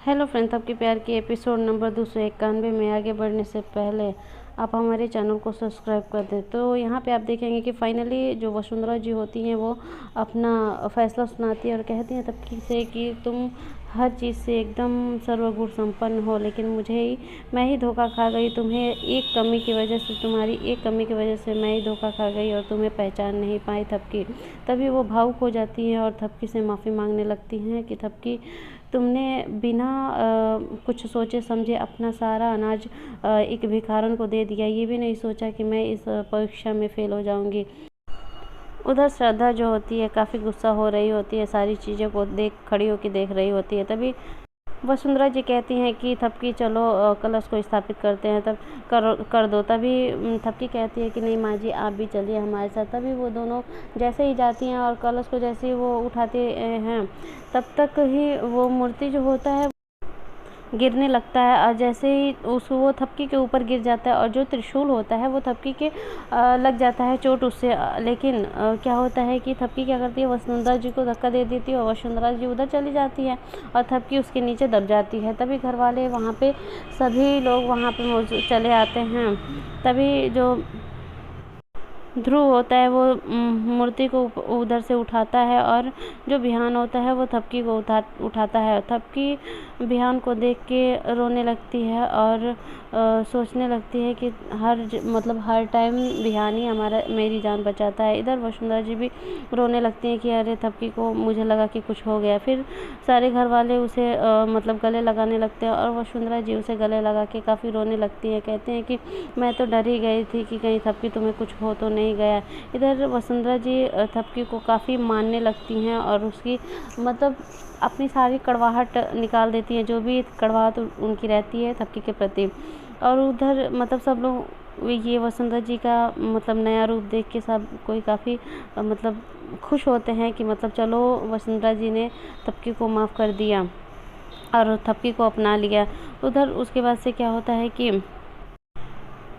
Hello friends, आपके प्यार की एपिसोड नंबर 291 में आगे बढ़ने से पहले आप हमारे चैनल को सब्सक्राइब कर दें। तो यहाँ पे आप देखेंगे कि फाइनली जो वसुंधरा जी होती हैं वो अपना फ़ैसला सुनाती है और कहती हैं तबकी से कि तुम हर चीज़ से एकदम सर्वगुण संपन्न हो, लेकिन मैं ही धोखा खा गई। तुम्हारी एक कमी की वजह से मैं ही धोखा खा गई और तुम्हें पहचान नहीं पाई थपकी। तभी वो भावुक हो जाती हैं और थपकी से माफ़ी मांगने लगती हैं कि थपकी, तुमने बिना कुछ सोचे समझे अपना सारा अनाज एक भिखारन को दे दिया। ये भी नहीं सोचा कि मैं इस परीक्षा में फ़ेल हो जाऊंगी। उधर श्रद्धा जो होती है काफ़ी गुस्सा हो रही होती है, सारी चीज़ों को खड़ी होकर देख रही होती है। तभी वसुंधरा जी कहती हैं कि थपकी चलो कलश को स्थापित करते हैं, तब कर दो। तभी थपकी कहती है कि नहीं माँ जी, आप भी चलिए हमारे साथ। तभी वो दोनों जैसे ही जाती हैं और कलश को जैसे ही वो उठाते हैं, तब तक ही वो मूर्ति जो होता है गिरने लगता है और जैसे ही वो थपकी के ऊपर गिर जाता है और जो त्रिशूल होता है वो थपकी के लग जाता है चोट उससे। लेकिन क्या होता है कि थपकी क्या करती है, वसुंधरा जी को धक्का दे देती है और वसुंधरा जी उधर चली जाती है और थपकी उसके नीचे दब जाती है। तभी घर वाले वहाँ पे सभी लोग वहाँ पे मौजूद चले आते हैं। तभी जो ध्रुव होता है वो मूर्ति को उधर से उठाता है और जो बिहान होता है वो थपकी को उठाता है। थपकी बिहान को देख के रोने लगती है और सोचने लगती है कि हर टाइम बिहान ही मेरी जान बचाता है। इधर वसुंधरा जी भी रोने लगती हैं कि अरे थपकी को मुझे लगा कि कुछ हो गया। फिर सारे घर वाले उसे गले लगाने लगते हैं और वसुंधरा जी उसे गले लगा के काफ़ी रोने लगती हैं। कहते हैं कि मैं तो डर ही गई थी कि कहीं थपकी तुम्हें कुछ हो तो नहीं गया। इधर वसुंधरा जी थपकी को काफ़ी मानने लगती हैं और उसकी अपनी सारी कड़वाहट निकाल देती हैं, जो भी कड़वाहट उनकी रहती है थपकी के प्रति। और उधर सब लोग ये वसुंधरा जी का नया रूप देख के सब कोई काफ़ी खुश होते हैं कि चलो वसुंधरा जी ने थपकी को माफ़ कर दिया और थपकी को अपना लिया। उधर उसके बाद से क्या होता है कि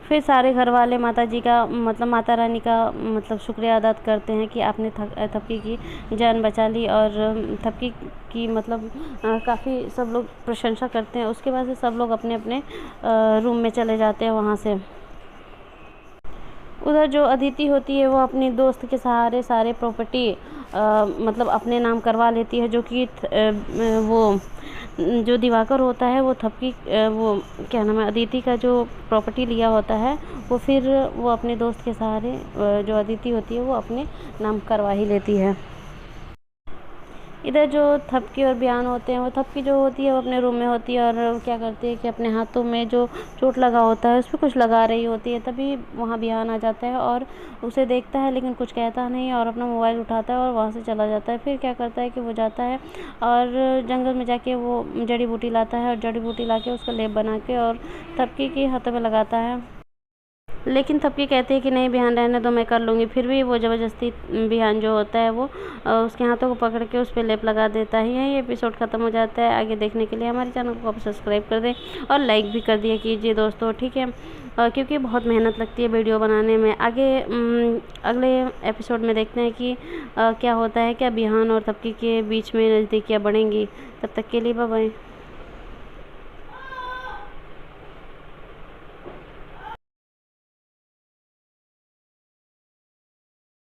फिर सारे घर वाले माता जी का माता रानी का शुक्रिया अदा करते हैं कि आपने थपकी की जान बचा ली। और थपकी की काफ़ी सब लोग प्रशंसा करते हैं। उसके बाद से सब लोग अपने अपने रूम में चले जाते हैं वहाँ से। उधर जो अदिति होती है वो अपनी दोस्त के सहारे सारे प्रॉपर्टी अपने नाम करवा लेती है, जो कि वो जो दिवाकर होता है वो थपकी वो क्या नाम है अदिति का जो प्रॉपर्टी लिया होता है वो अपने दोस्त के सहारे जो अदिति होती है वो अपने नाम करवा ही लेती है। इधर जो थपकी और बिहान होते हैं, वो थपकी जो होती है वो अपने रूम में होती है और क्या करती है कि अपने हाथों में जो चोट लगा होता है उस पर कुछ लगा रही होती है। तभी वहाँ बिहान आ जाता है और उसे देखता है लेकिन कुछ कहता नहीं और अपना मोबाइल उठाता है और वहाँ से चला जाता है। फिर क्या करता है कि वो जाता है और जंगल में जाके वो जड़ी बूटी लाता है और जड़ी बूटी ला के उसका लेप बना के और थपकी के हाथों में लगाता है। लेकिन थपकी कहती है कि नहीं बिहान रहने दो, मैं कर लूँगी। फिर भी वो ज़बरदस्ती बिहान जो होता है वो उसके हाथों को पकड़ के उस पर लेप लगा देता है। यही एपिसोड ख़त्म हो जाता है। आगे देखने के लिए हमारे चैनल को आप सब्सक्राइब कर दें और लाइक भी कर दिया कीजिए दोस्तों, ठीक है। क्योंकि बहुत मेहनत लगती है वीडियो बनाने में। आगे अगले एपिसोड में देखते हैं कि क्या होता है, क्या बिहान और थपकी के बीच में नज़दीकियाँ बढ़ेंगी। तब तक के लिए बाय बाय।